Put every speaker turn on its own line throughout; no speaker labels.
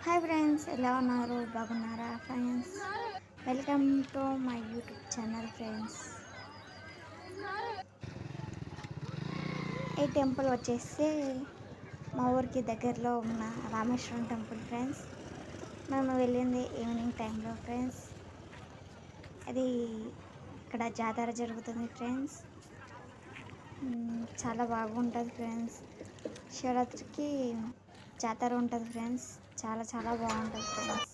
Hi friends, ఎలా ఉన్నారు? బాగున్నారా friends? Welcome to my YouTube channel friends. ఈ టెంపుల్ వచ్చేసి మా ఊరికి దగ్గరలో ఉన్న రామేశ్వరం టెంపుల్ ఫ్రెండ్స్. మేము వెళ్ళింది ఈవినింగ్ టైంలో ఫ్రెండ్స్. అది ఇక్కడ జాతర జరుగుతుంది ఫ్రెండ్స్. చాలా బాగుంటుంది ఫ్రెండ్స్. శివరాత్రికి జాతర ఉంటుంది ఫ్రెండ్స్. చాలా చాలా బాగుంటుంది ఫ్రెండ్స్.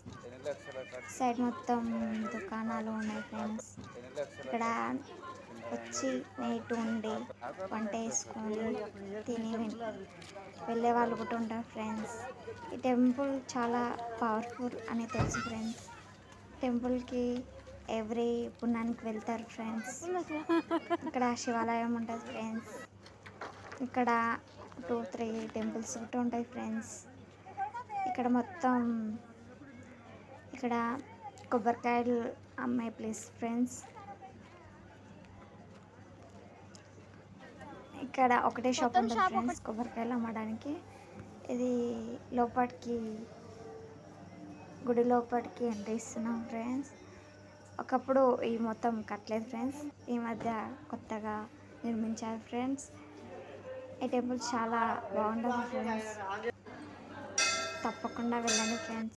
సైడ్ మొత్తం దుకాణాలు ఉన్నాయి ఫ్రెండ్స్. ఇక్కడ వచ్చి నైట్ ఉండి వంట వేసుకొని తిని వెళ్ళే వాళ్ళు కూడా ఉంటారు ఫ్రెండ్స్. ఈ టెంపుల్ చాలా పవర్ఫుల్ అని తెలుసు ఫ్రెండ్స్. టెంపుల్కి ఎవ్రీ పుణ్యానికి వెళ్తారు ఫ్రెండ్స్. ఇక్కడ శివాలయం ఉంటుంది ఫ్రెండ్స్. ఇక్కడ 2-3 టెంపుల్స్ కూడా ఉంటాయి ఫ్రెండ్స్. ఇక్కడ మొత్తం ఇక్కడ కొబ్బరికాయలు అమ్మే ప్లేస్ ఫ్రెండ్స్. ఇక్కడ ఒకటే షాప్ ఉంటుంది ఫ్రెండ్స్ కొబ్బరికాయలు అమ్మడానికి. ఇది లోపలికి గుడి లోపలికి ఎంట్రీ ఇస్తున్నాం ఫ్రెండ్స్. ఒకప్పుడు ఈ మొత్తం కట్టలేదు ఫ్రెండ్స్. ఈ మధ్య కొత్తగా నిర్మించారు ఫ్రెండ్స్. ఈ టెంపుల్ చాలా బాగుంటుంది ఫ్రెండ్స్. తప్పకుండా వెళ్ళండి ఫ్రెండ్స్.